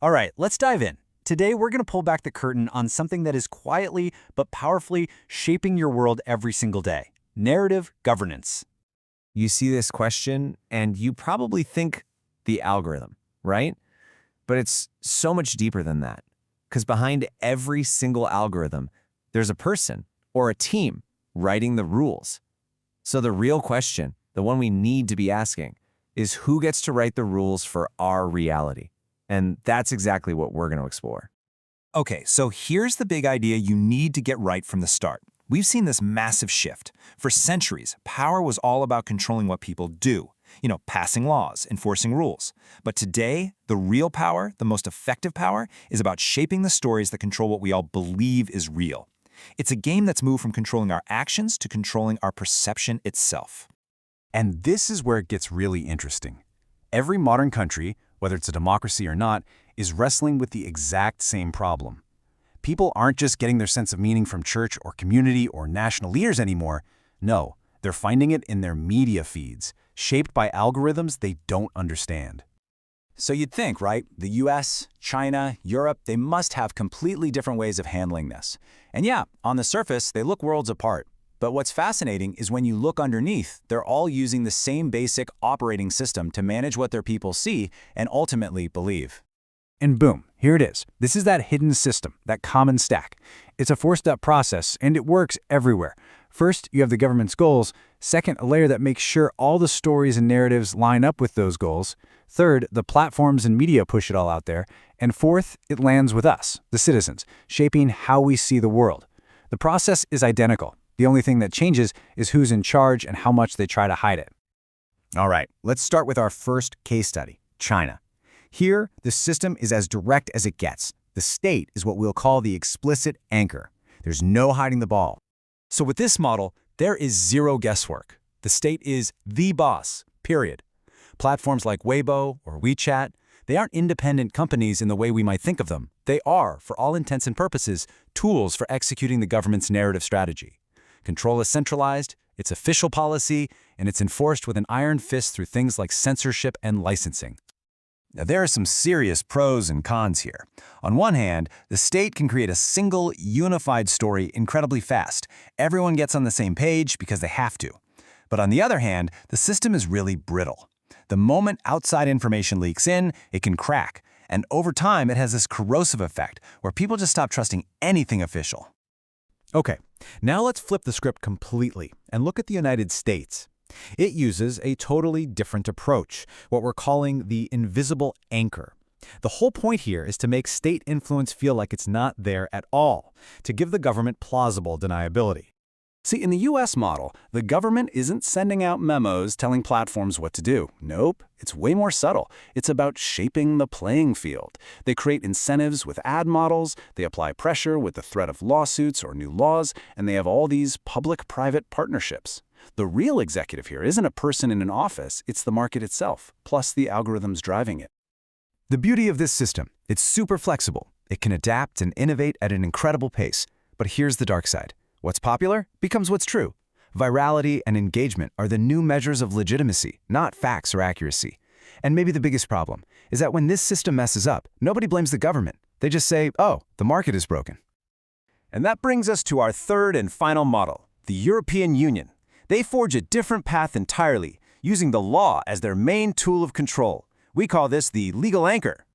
All right, let's dive in. Today, we're going to pull back the curtain on something that is quietly but powerfully shaping your world every single day: narrative governance. You see this question and you probably think the algorithm, right? But it's so much deeper than that. Because behind every single algorithm, there's a person or a team writing the rules. So the real question, the one we need to be asking, is who gets to write the rules for our reality? And that's exactly what we're going to explore. Okay, so here's the big idea you need to get right from the start. We've seen this massive shift. For centuries, power was all about controlling what people do. Passing laws, enforcing rules. But today, the real power, the most effective power, is about shaping the stories that control what we all believe is real. It's a game that's moved from controlling our actions to controlling our perception itself. And this is where it gets really interesting. Every modern country, whether it's a democracy or not, is wrestling with the exact same problem. People aren't just getting their sense of meaning from church or community or national leaders anymore. No, they're finding it in their media feeds, shaped by algorithms they don't understand. So you'd think, right? The US, China, Europe, they must have completely different ways of handling this. And yeah, on the surface, they look worlds apart. But what's fascinating is when you look underneath, they're all using the same basic operating system to manage what their people see and ultimately believe. And boom, here it is. This is that hidden system, that common stack. It's a four-step process, and it works everywhere. First, you have the government's goals. Second, a layer that makes sure all the stories and narratives line up with those goals. Third, the platforms and media push it all out there. And fourth, it lands with us, the citizens, shaping how we see the world. The process is identical. The only thing that changes is who's in charge and how much they try to hide it. All right, let's start with our first case study, China. Here, the system is as direct as it gets. The state is what we'll call the explicit anchor. There's no hiding the ball. So with this model, there is zero guesswork. The state is the boss, period. Platforms like Weibo or WeChat, they aren't independent companies in the way we might think of them. They are, for all intents and purposes, tools for executing the government's narrative strategy. Control is centralized, it's official policy, and it's enforced with an iron fist through things like censorship and licensing. Now, there are some serious pros and cons here. On one hand, the state can create a single, unified story incredibly fast. Everyone gets on the same page because they have to. But on the other hand, the system is really brittle. The moment outside information leaks in, it can crack. And over time, it has this corrosive effect where people just stop trusting anything official. Okay, now let's flip the script completely and look at the United States. It uses a totally different approach, what we're calling the invisible anchor. The whole point here is to make state influence feel like it's not there at all, to give the government plausible deniability. See, in the US model, the government isn't sending out memos telling platforms what to do. Nope, it's way more subtle. It's about shaping the playing field. They create incentives with ad models, they apply pressure with the threat of lawsuits or new laws, and they have all these public-private partnerships. The real executive here isn't a person in an office, it's the market itself, plus the algorithms driving it. The beauty of this system, it's super flexible. It can adapt and innovate at an incredible pace. But here's the dark side. What's popular becomes what's true. Virality and engagement are the new measures of legitimacy, not facts or accuracy. And maybe the biggest problem is that when this system messes up, nobody blames the government. They just say, oh, the market is broken. And that brings us to our third and final model, the European Union. They forge a different path entirely, using the law as their main tool of control. We call this the legal anchor.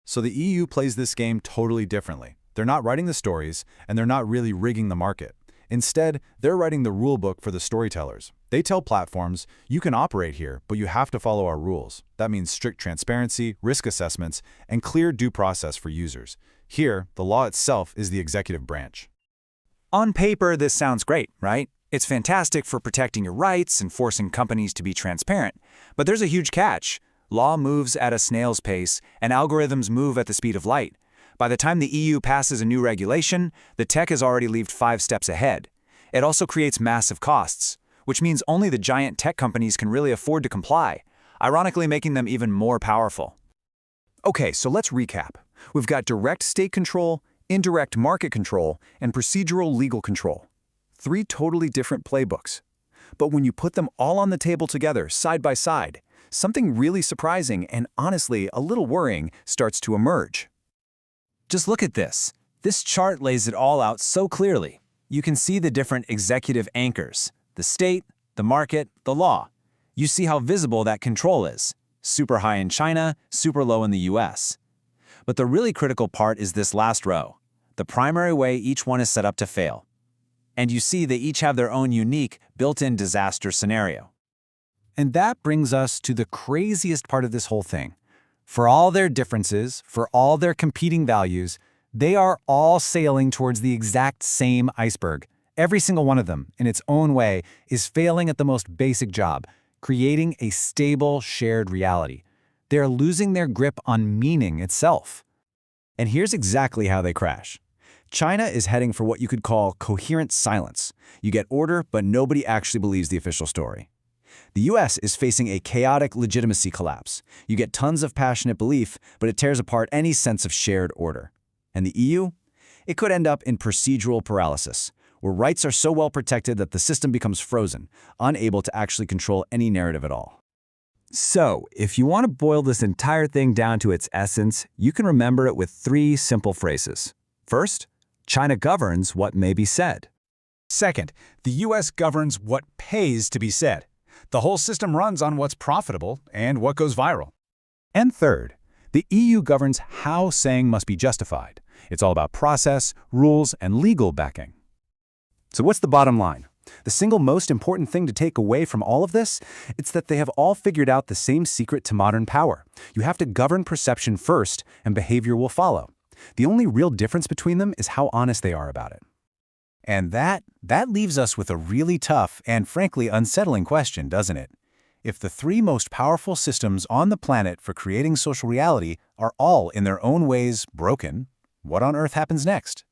So the EU plays this game totally differently. They're not writing the stories, and they're not really rigging the market. Instead, they're writing the rule book for the storytellers. They tell platforms, you can operate here, but you have to follow our rules. That means strict transparency, risk assessments, and clear due process for users. Here, the law itself is the executive branch. On paper, this sounds great, right? It's fantastic for protecting your rights and forcing companies to be transparent. But there's a huge catch. Law moves at a snail's pace, and algorithms move at the speed of light. By the time the EU passes a new regulation, the tech has already leaped 5 steps ahead. It also creates massive costs, which means only the giant tech companies can really afford to comply, ironically making them even more powerful. Okay, so let's recap. We've got direct state control, indirect market control, and procedural legal control. 3 totally different playbooks. But when you put them all on the table together, side by side, something really surprising and honestly a little worrying starts to emerge. Just look at this. This chart lays it all out so clearly. You can see the different executive anchors, the state, the market, the law. You see how visible that control is. Super high in China, super low in the US. But the really critical part is this last row, the primary way each one is set up to fail. And you see they each have their own unique, built-in disaster scenario. And that brings us to the craziest part of this whole thing. For all their differences, for all their competing values, they are all sailing towards the exact same iceberg. Every single one of them, in its own way, is failing at the most basic job, creating a stable, shared reality. They are losing their grip on meaning itself. And here's exactly how they crash. China is heading for what you could call coherent silence. You get order, but nobody actually believes the official story. The US is facing a chaotic legitimacy collapse. You get tons of passionate belief, but it tears apart any sense of shared order. And the EU? It could end up in procedural paralysis, where rights are so well protected that the system becomes frozen, unable to actually control any narrative at all. So, if you want to boil this entire thing down to its essence, you can remember it with 3 simple phrases. First, China governs what may be said. Second, the US governs what pays to be said. The whole system runs on what's profitable and what goes viral. And third, the EU governs how saying must be justified. It's all about process, rules, and legal backing. So what's the bottom line? The single most important thing to take away from all of this? It's that they have all figured out the same secret to modern power. You have to govern perception first, and behavior will follow. The only real difference between them is how honest they are about it. And that leaves us with a really tough and frankly unsettling question, doesn't it? If the 3 most powerful systems on the planet for creating social reality are all in their own ways broken, what on earth happens next?